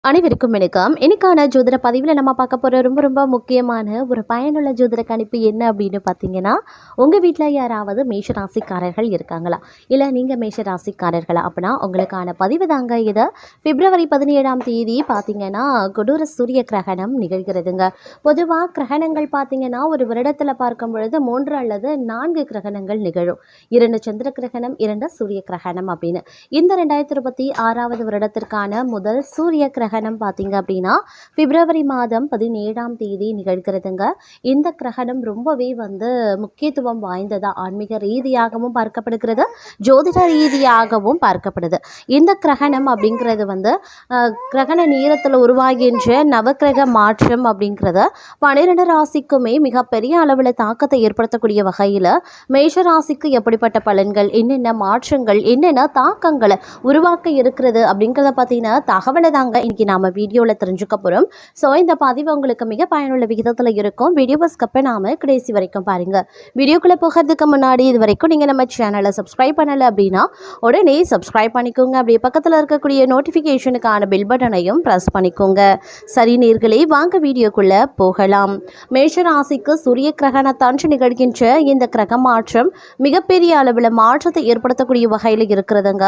அனைவருக்கும் வணக்கம். இன்னைக்கான ஜோதிட பதிவில் நம்ம பார்க்க போகிற ரொம்ப ரொம்ப முக்கியமான ஒரு பயனுள்ள ஜோதிட கணிப்பு என்ன அப்படின்னு பார்த்தீங்கன்னா, உங்கள் வீட்டில் யாராவது மேஷராசிக்காரர்கள் இருக்காங்களா, இல்லை நீங்கள் மேஷராசிக்காரர்களா அப்படின்னா உங்களுக்கான பதிவு தாங்க இது. பிப்ரவரி 17ஆம் தேதி பார்த்தீங்கன்னா கொடூர சூரிய கிரகணம் நிகழ்கிறதுங்க. பொதுவாக கிரகணங்கள் பார்த்தீங்கன்னா ஒரு வருடத்தில் பார்க்கும் பொழுது 3 அல்லது 4 கிரகணங்கள் நிகழும். 2 சந்திர கிரகணம், 2 சூரிய கிரகணம் அப்படின்னு. இந்த 2026வது வருடத்திற்கான முதல் சூரிய கிரகணம் பார்த்தீங்க அப்படின்னா பிப்ரவரி மாதம் 17ஆம் தேதி நிகழ்கிறதுங்க. இந்த கிரகணம் ரொம்பவே முக்கியத்துவம் வாய்ந்ததா ஆன்மீக ரீதியாகவும் பார்க்கப்படுகிறது, ஜோதிட ரீதியாகவும் பார்க்கப்படுது. இந்த கிரகணம் அப்படிங்கிறது கிரகண நேரத்தில் உருவாகின்ற நவக்கிரக மாற்றம் அப்படிங்கிறத 12 ராசிக்குமே மிகப்பெரிய அளவில் தாக்கத்தை ஏற்படுத்தக்கூடிய வகையில் மேஷ ராசிக்கு எப்படிப்பட்ட பலன்கள், என்னென்ன மாற்றங்கள், என்னென்ன தாக்கங்களை உருவாக்க இருக்கிறது அப்படிங்கிறத பார்த்தீங்கன்னா தகவலை தாங்க இன்னைக்கு நாம வீடியோவில் தெரிஞ்சுக்க போகிறோம். ஸோ இந்த பதிவு உங்களுக்கு மிக பயனுள்ள விகிதத்தில் இருக்கும். வீடியோவை ஸ்கிப் நாம கடைசி வரைக்கும் பாருங்க. வீடியோக்குள்ளே போகிறதுக்கு முன்னாடி இது வரைக்கும் நீங்கள் நம்ம சேனலை சப்ஸ்கிரைப் பண்ணலை அப்படின்னா உடனே சப்ஸ்கிரைப் பண்ணிக்கோங்க. அப்படியே பக்கத்தில் இருக்கக்கூடிய நோட்டிஃபிகேஷனுக்கான பெல் பட்டனையும் ப்ரெஸ் பண்ணிக்கோங்க. சரி நேர்களே, வாங்க வீடியோக்குள்ளே போகலாம். மேஷ ராசிக்கு சூரிய கிரகணத்தான்று நிகழ்கின்ற இந்த கிரக மாற்றம் மிகப்பெரிய அளவில் மாற்றத்தை ஏற்படுத்தக்கூடிய வகையில் இருக்கிறதுங்க.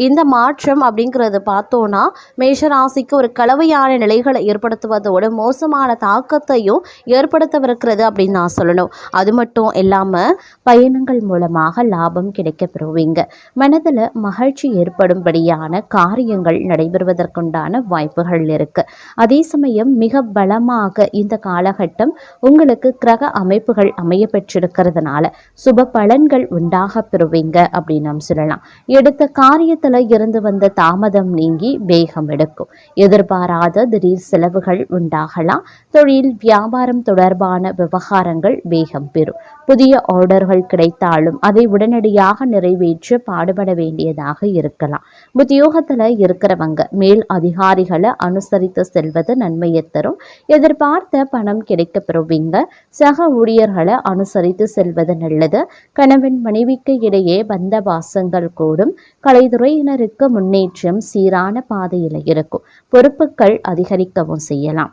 இந்த மாற்றம் அப்படிங்கிறது பார்த்தோன்னா மேஷராசிக்கு ஒரு கலவையான நிலைகளை ஏற்படுத்துவதோடு மோசமான தாக்கத்தையும் ஏற்படுத்தவிருக்கிறது அப்படின்னு நான் சொல்லணும். அது மட்டும் இல்லாமல் பயணங்கள் மூலமாக லாபம் கிடைக்க பெறுவீங்க. மனதில் மகிழ்ச்சி ஏற்படும்படியான காரியங்கள் நடைபெறுவதற்குண்டான வாய்ப்புகள் இருக்கு. அதே சமயம் மிக பலமாக இந்த காலகட்டம் உங்களுக்கு கிரக அமைப்புகள் அமைய பெற்றிருக்கிறதுனால சுப பலன்கள் உண்டாக பெறுவீங்க அப்படின்னு நாம் சொல்லலாம். எடுத்த காரியத்தில் இருந்து வந்த தாமதம் நீங்கி வேகம் எடுக்கும். எதிர்பாராத திடீர் செலவுகள் உண்டாகலாம். தொழில் வியாபாரம் தொடர்பான விவகாரங்கள் வேகம் பெறும். புதிய ஆர்டர்கள் கிடைத்தாலும் அதை உடனடியாக நிறைவேற்ற பாடுபட வேண்டியதாக இருக்கலாம். உத்தியோகத்தில் இருக்கிறவங்க மேல் அதிகாரிகளை அனுசரித்து செல்வது நன்மையை தரும். எதிர்பார்த்த பணம் கிடைக்க பெறுவீங்க. சக ஊழியர்களை அனுசரித்து செல்வது நல்லது. கணவன் மனைவிக்கு இடையே பந்த பாசங்கள் கூடும். கலைத்துறையினருக்கு முன்னேற்றம் சீரான பாதையில் இருக்கும். பொறுப்புகள் அதிகரிக்கவும் செய்யலாம்.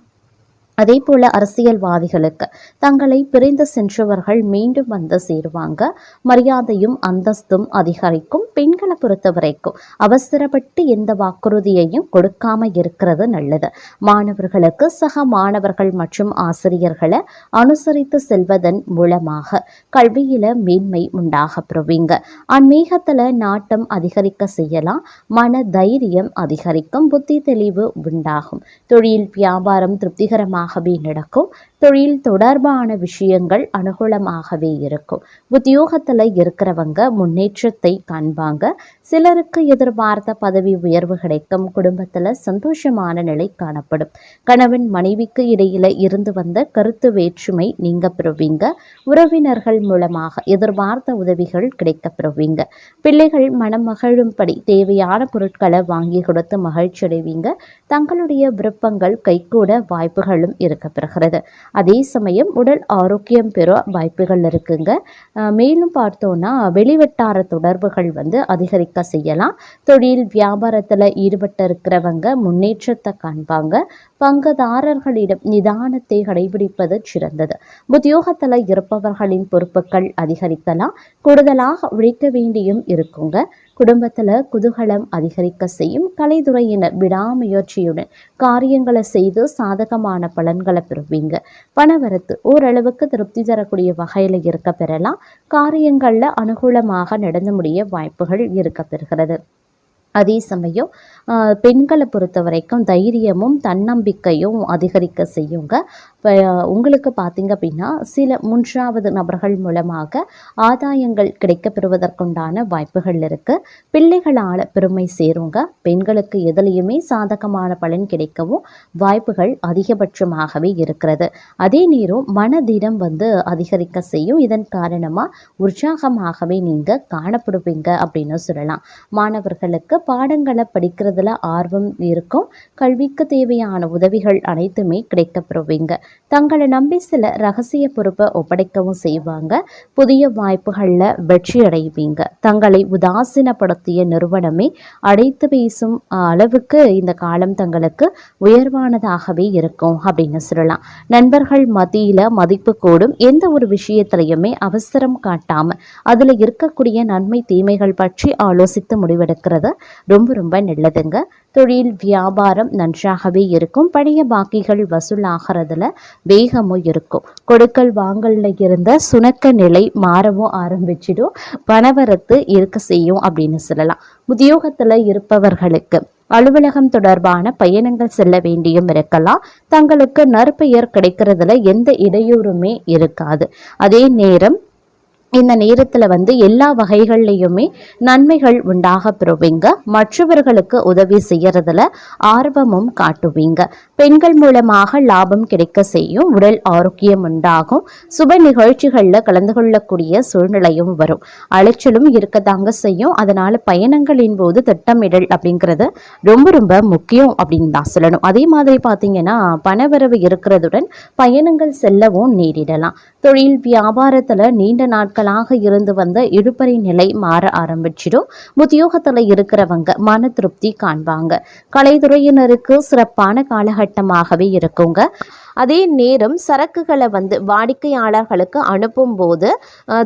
அதே போல அரசியல்வாதிகளுக்கு தங்களை பிரிந்து சென்றவர்கள் மீண்டும் சேருவாங்க. மரியாதையும் அந்தஸ்தும் அதிகரிக்கும். பெண்களை பொறுத்த வரைக்கும் அவசரப்பட்டு எந்த வாக்குறுதியையும் கொடுக்காம இருக்கிறது நல்லது. மாணவர்களுக்கு சக மாணவர்கள் மற்றும் ஆசிரியர்களை அனுசரித்து செல்வதன் மூலமாக கல்வியில மேன்மை உண்டாக பெறுவீங்க. ஆன்மீகத்துல நாட்டம் அதிகரிக்க செய்யலாம். மன தைரியம் அதிகரிக்கும். புத்தி தெளிவு உண்டாகும். தொழில் வியாபாரம் திருப்திகரமாக நடக்கும். தொழில் தொடர்பான விஷயங்கள் அனுகூலமாகவே இருக்கும். உத்தியோகத்தில் இருக்கிறவங்க முன்னேற்றத்தை காண்பாங்க. சிலருக்கு எதிர்பார்த்த பதவி உயர்வு கிடைக்கும். குடும்பத்தில் சந்தோஷமான நிலை காணப்படும். கணவன் மனைவிக்கு இடையில இருந்து வந்த கருத்து வேற்றுமை நீங்க பெறுவீங்க. உறவினர்கள் மூலமாக எதிர்பார்த்த உதவிகள் கிடைக்க பெறுவீங்க. பிள்ளைகள் மனம் மகிழும்படி தேவையான பொருட்களை வாங்கி கொடுத்து மகிழ்ச்சி அடைவீங்க. தங்களுடைய விருப்பங்கள் கைகூட வாய்ப்புகளும் இருக்க பெறுகிறது. அதே சமயம் உடல் ஆரோக்கியம் பெற வாய்ப்புகள் இருக்குங்க. மேலும் பார்த்தோன்னா வெளிவட்டார தொடர்புகள் அதிகரிக்க செய்யலாம். தொழில் வியாபாரத்தில் ஈடுபட்டு இருக்கிறவங்க முன்னேற்றத்தை காண்பாங்க. பங்குதாரர்களிடம் நிதானத்தை கடைபிடிப்பது சிறந்தது. உத்தியோகத்தில் இருப்பவர்களின் பொறுப்புகள் அதிகரிக்கலாம். கூடுதலாக உழைக்க வேண்டியும் இருக்குங்க. குடும்பத்தில் குதூகலம் அதிகரிக்க செய்யும். கலைத்துறையினர் விடாமுயற்சியுடன் காரியங்களை செய்து சாதகமான பலன்களை பெறுவீங்க. பணவரத்து ஓரளவுக்கு திருப்தி தரக்கூடிய வகையில் இருக்க பெறலாம். காரியங்களில் அனுகூலமாக நடந்து முடிய வாய்ப்புகள் இருக்க பெறுகிறது. அதே சமயம் பெண்களை பொறுத்த வரைக்கும் தைரியமும் தன்னம்பிக்கையும் அதிகரிக்க செய்யுங்க. இப்போ உங்களுக்கு பார்த்திங்க அப்படின்னா சில 3வது நபர்கள் மூலமாக ஆதாயங்கள் கிடைக்க பெறுவதற்குண்டான வாய்ப்புகள் இருக்குது. பிள்ளைகளால் பெருமை சேருங்க. பெண்களுக்கு எதுலேயுமே சாதகமான பலன் கிடைக்கவும் வாய்ப்புகள் அதிகபட்சமாகவே இருக்கிறது. அதே நேரம் மனதிடம் அதிகரிக்க செய்யும். இதன் காரணமாக உற்சாகமாகவே நீங்கள் காணப்படுவீங்க அப்படின்னு சொல்லலாம். மாணவர்களுக்கு பாடங்களை படிக்கிறது படிக்கிறதுல ஆர்வம் இருக்கும். கல்விக்கு தேவையான உதவிகள் அனைத்துமே கிடைக்கப்பெறுவீங்க. தங்களை நம்பி சில ரகசிய பொறுப்பை ஒப்படைக்கவும் செய்வாங்க. புதிய வாய்ப்புகளில் வெற்றி அடைவீங்க. தங்களை உதாசீனப்படுத்திய நிறுவனமே அடைத்து பேசும் அளவுக்கு இந்த காலம் தங்களுக்கு உயர்வானதாகவே இருக்கும் அப்படின்னு சொல்லலாம். நண்பர்கள் மத்தியில் மதிப்பு கூடும். எந்த ஒரு விஷயத்திலையுமே அவசரம் காட்டாம அதில் இருக்கக்கூடிய நன்மை தீமைகள் பற்றி ஆலோசித்து முடிவெடுக்கிறது ரொம்ப ரொம்ப நல்லதுங்க. தொழில் வியாபாரம் நன்றாகவே இருக்கும். பழைய பாக்கிகள் வசூலாகிறதுல வேகமும் இருக்கும். கொடுக்கல் வாங்கல்ல இருந்த சுணக்க நிலை மாறவும் ஆரம்பிச்சிடும். பணவரத்து இருக்க செய்யும் அப்படின்னு சொல்லலாம். உத்தியோகத்தில் இருப்பவர்களுக்கு அலுவலகம் தொடர்பான பயணங்கள் செல்ல வேண்டியும் இருக்கலாம். தங்களுக்கு நற்பெயர் கிடைக்கிறதுல எந்த இடையூறுமே இருக்காது. அதே நேரம் இந்த நேரத்தில் எல்லா வகைகள்லையுமே நன்மைகள் உண்டாக பெறுவீங்க. மற்றவர்களுக்கு உதவி செய்யறதுல ஆர்வமும் காட்டுவீங்க. பெண்கள் மூலமாக லாபம் கிடைக்க செய்யும். உடல் ஆரோக்கியம் உண்டாகும். சுப நிகழ்ச்சிகளில் கலந்து கொள்ளக்கூடிய சூழ்நிலையும் வரும். அலைச்சலும் இருக்கத்தாங்க செய்யும். அதனால பயணங்களின் போது திட்டமிடல் அப்படிங்கிறது ரொம்ப ரொம்ப முக்கியம் அப்படின்னு தான் சொல்லணும். அதே மாதிரி பார்த்தீங்கன்னா பணவரவு இருக்கிறதுடன் பயணங்கள் செல்லவும் நேரிடலாம். தொழில் வியாபாரத்தில் நீண்ட நாட்களாக இருந்து வந்த இழுபறி நிலை மாற ஆரம்பிச்சிடும். உத்தியோகத்தில் இருக்கிறவங்க மன திருப்தி காண்பாங்க. கலைத்துறையினருக்கு சிறப்பான காலகட்டமாகவே இருக்குங்க. அதே நேரம் சரக்குகளை வாடிக்கையாளர்களுக்கு அனுப்பும் போது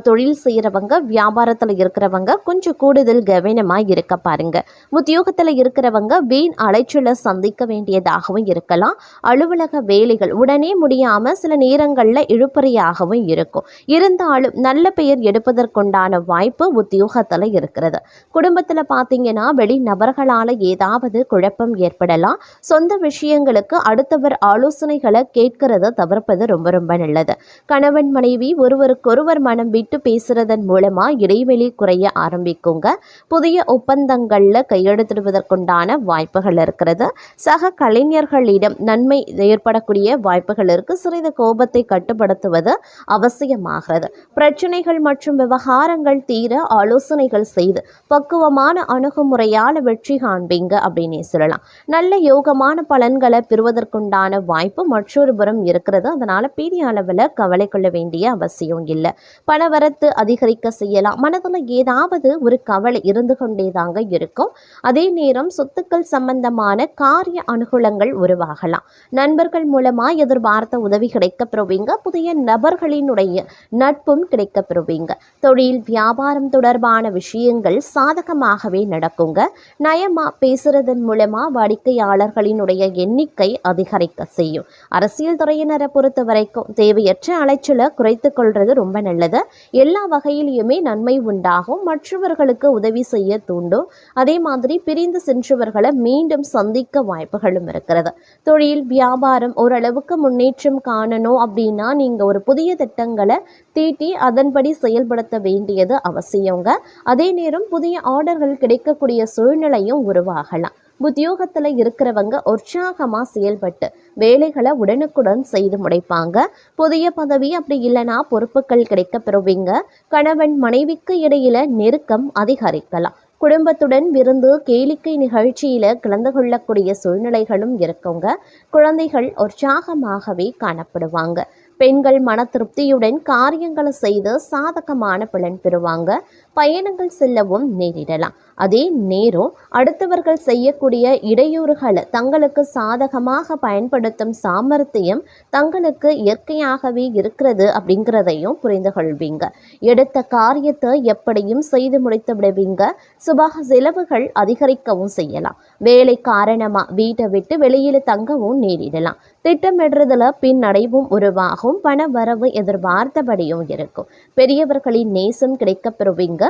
தொழில் செய்கிறவங்க வியாபாரத்தில் இருக்கிறவங்க கொஞ்சம் கூடுதல் கவனமாக இருக்க பாருங்க. உத்தியோகத்தில் இருக்கிறவங்க வீண் அலைச்சலை சந்திக்க வேண்டியதாகவும் இருக்கலாம். அலுவலக வேலைகள் உடனே முடியாமல் சில நேரங்களில் இழுபறியாகவும் இருக்கும். இருந்தாலும் நல்ல பெயர் எடுப்பதற்குண்டான வாய்ப்பு உத்தியோகத்தில் இருக்கிறது. குடும்பத்தில் பார்த்தீங்கன்னா வெளிநபர்களால் ஏதாவது குழப்பம் ஏற்படலாம். சொந்த விஷயங்களுக்கு அடுத்தவர் ஆலோசனைகளை கேட்கிறத தவிர்ப்பது ரொம்ப ரொம்ப நல்லது. கணவன் மனைவி ஒருவருக்கொருவர் மனம் விட்டு பேசுறதன் மூலமா இடைவெளி குறைய ஆரம்பிக்குங்க. புதிய ஒப்பந்தங்கள்ல கையெழுத்திடுவதற்குண்டான வாய்ப்புகள் இருக்கிறது. சக கலைஞர்களிடம் நன்மை ஏற்படக்கூடிய வாய்ப்புகள் இருக்கு. சிறிது கோபத்தை கட்டுப்படுத்துவது அவசியமாகிறது. பிரச்சனைகள் மற்றும் விவகாரங்கள் தீர ஆலோசனைகள் செய்து பக்குவமான அணுகுமுறையால வெற்றி காண்பீங்க அப்படின்னே சொல்லலாம். நல்ல யோகமான பலன்களை பெறுவதற்குண்டான வாய்ப்பு மற்றொரு புறம் இருக்கிறது. அதனால பெரிய அளவில் கவலை கொள்ள வேண்டிய அவசியம் இல்லை. பணவரத்து அதிகரிக்க செய்யலாம். மனதில் ஏதாவது ஒரு கவலை இருந்து கொண்டே தாங்க இருக்கும். அதே நேரம் சொத்துக்கள் சம்பந்தமான காரிய அனுகூலங்கள் உருவாகலாம். நண்பர்கள் மூலமா எதிர்பார்த்த உதவி கிடைக்க பெறுவீங்க. புதிய நபர்களினுடைய நட்பும் கிடைக்க பெறுவீங்க. தொழில் வியாபாரம் தொடர்பான விஷயங்கள் சாதகமாகவே நடக்குங்க. நயமா பேசுறதன் மூலமா வாடிக்கையாளர்களினுடைய எண்ணிக்கை அதிகரிக்க செய்யும். அரசியல் துறையினரை பொறுத்த வரைக்கும் தேவையற்ற அலைச்சலை குறைத்து கொள்வது ரொம்ப நல்லது. எல்லா வகையிலுமே நன்மை உண்டாகும். மற்றவர்களுக்கு உதவி செய்ய தூண்டும். அதே மாதிரி பிரிந்து சென்றவர்களை மீண்டும் சந்திக்க வாய்ப்புகளும் இருக்கிறது. தொழில் வியாபாரம் ஓரளவுக்கு முன்னேற்றம் காணணும் அப்படின்னா நீங்க ஒரு புதிய திட்டங்களை தீட்டி அதன்படி செயல்படுத்த வேண்டியது அவசியங்க. அதே நேரம் புதிய ஆர்டர்கள் கிடைக்கக்கூடிய சூழ்நிலையும் உருவாகலாம். உத்தியோகத்தில் இருக்கிறவங்க உற்சாகமாக செயல்பட்டு வேலைகளை உடனுக்குடன் செய்து முடிப்பாங்க. புதிய பதவி அப்படி இல்லைன்னா பொறுப்புகள் கிடைக்க பெறுவீங்க. கணவன் மனைவிக்கு இடையில நெருக்கம் அதிகரிக்கலாம். குடும்பத்துடன் விருந்து கேளிக்கை நிகழ்ச்சியில கலந்து கொள்ளக்கூடிய சூழ்நிலைகளும் இருக்குங்க. குழந்தைகள் உற்சாகமாகவே காணப்படுவாங்க. பெண்கள் மன திருப்தியுடன் காரியங்களை செய்து சாதகமான பலன் பெறுவாங்க. பயணங்கள் செல்லவும் நேரிடலாம். அதே நேரம் அடுத்தவர்கள் செய்யக்கூடிய இடையூறுகளை தங்களுக்கு சாதகமாக பயன்படுத்தும் சாமர்த்தியம் தங்களுக்கு இயற்கையாகவே இருக்கிறது அப்படிங்கிறதையும் புரிந்து கொள்வீங்க. எடுத்த காரியத்தை எப்படியும் செய்து முடித்து விடுவீங்க. சுபக செலவுகள் அதிகரிக்கவும் செய்யலாம். வேலை காரணமா வீட்டை விட்டு வெளியில தங்கவும் நேரிடலாம். திட்டமிடுறதுல பின்னடைவும் உருவாகும். பண வரவு எதிர்பார்த்தபடியும் இருக்கும். பெரியவர்களின் நேசம் கிடைக்க பெறுவீங்க.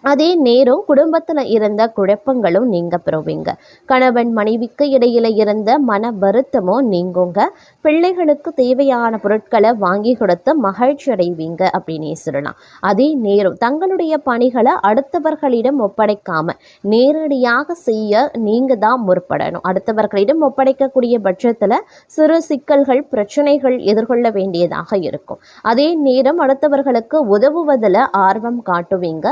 அதே நேரம் குடும்பத்தில் இருந்த குழப்பங்களும் நீங்க பெறுவீங்க. கணவன் மனைவிக்கு இடையில இருந்த மன வருத்தமும் நீங்குங்க. பிள்ளைகளுக்கு தேவையான பொருட்களை வாங்கி கொடுத்து மகிழ்ச்சி அடைவீங்க அப்படின்னே சொல்லலாம். அதே நேரம் தங்களுடைய பணிகளை அடுத்தவர்களிடம் ஒப்படைக்காம நேரடியாக செய்ய நீங்க தான் முற்படணும். அடுத்தவர்களிடம் ஒப்படைக்கக்கூடிய பட்சத்தில் சிறு சிக்கல்கள் பிரச்சனைகள் எதிர்கொள்ள வேண்டியதாக இருக்கும். அதே நேரம் அடுத்தவர்களுக்கு உதவுவதில் ஆர்வம் காட்டுவீங்க.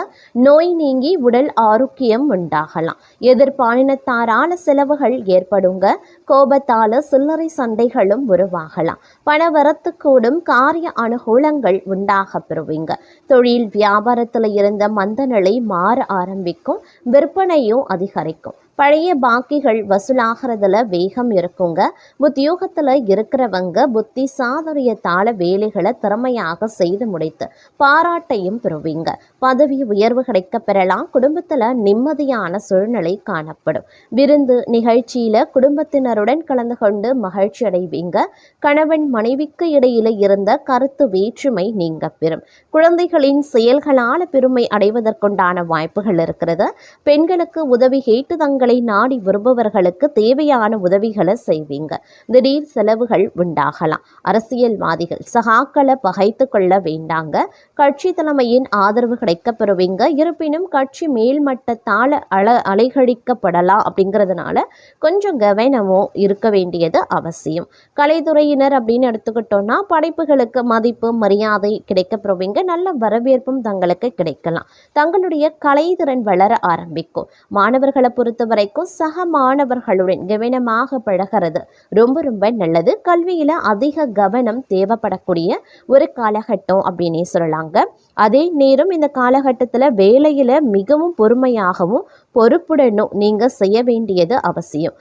நோய் நோய் நீங்கி உடல் ஆரோக்கியம் உண்டாகலாம். எதிர்பாலினத்தாரால செலவுகள் ஏற்படுங்க. கோபத்தால சில்லறை சண்டைகளும் உருவாகலாம். பணவரத்து கூடும். காரிய அனுகூலங்கள் உண்டாக பெறுவீங்க. தொழில் வியாபாரத்தில் இருந்த மந்த நிலை மாற ஆரம்பிக்கும். விற்பனையும் அதிகரிக்கும். பழைய பாக்கிகள் வசூலாகிறதுல வேகம் இருக்குங்க. உத்தியோகத்தில் இருக்கிறவங்க புத்தி சாதுரியத்தால வேலைகளை திறமையாக செய்து முடித்து பாராட்டையும் பெறுவீங்க. பதவி உயர்வு கிடைக்க பெறலாம். குடும்பத்தில் நிம்மதியான சூழ்நிலை காணப்படும். விருந்து நிகழ்ச்சியில குடும்பத்தினருடன் கலந்து கொண்டு மகிழ்ச்சி அடைவீங்க. கணவன் மனைவிக்கு இடையில இருந்த கருத்து வேற்றுமை நீங்க பெறும். குழந்தைகளின் செயல்களால் பெருமை அடைவதற்குண்டான வாய்ப்புகள் இருக்கிறது. பெண்களுக்கு உதவி கேட்டு தங்களை நாடி வருபவர்களுக்கு தேவையான உதவிகளை செய்வீங்க. திடீர் செலவுகள் உண்டாகலாம். அரசியல்வாதிகள் சகாக்களை பகைத்து கொள்ள வேண்டாங்க. கட்சி தலைமையின் ஆதரவு கிடைக்க பெறுவீங்க. இருப்பினும் கட்சி மேல்மட்டத்தால் அலைகழிக்கப்படலாம். அப்படிங்கிறதுனால கொஞ்சம் கவனமும் இருக்க வேண்டியது அவசியம். கலைத்துறையினர் அப்படின்னு எடுத்துக்கிட்டோம்னா படைப்புகளுக்கு மதிப்பு மரியாதை கிடைக்க பெறுவீங்க. நல்ல வரவேற்பும் தங்களுக்கு கிடைக்கலாம். தங்களுடைய கலைத்திறன் வளர ஆரம்பிக்கும். மாணவர்களை பொறுத்தவரைக்கும் சக மாணவர்களுடன் கவனமாக பழகிறது ரொம்ப நல்லது. கல்வியில அதிக கவனம் தேவைப்படக்கூடிய ஒரு காலகட்டம் அப்படின்னே சொல்லலாங்க. அதே நேரம் இந்த காலகட்டத்தில் வேலையில மிகவும் பொறுமையாகவும் பொறுப்புடனும் நீங்க செய்ய வேண்டியது அவசியம்.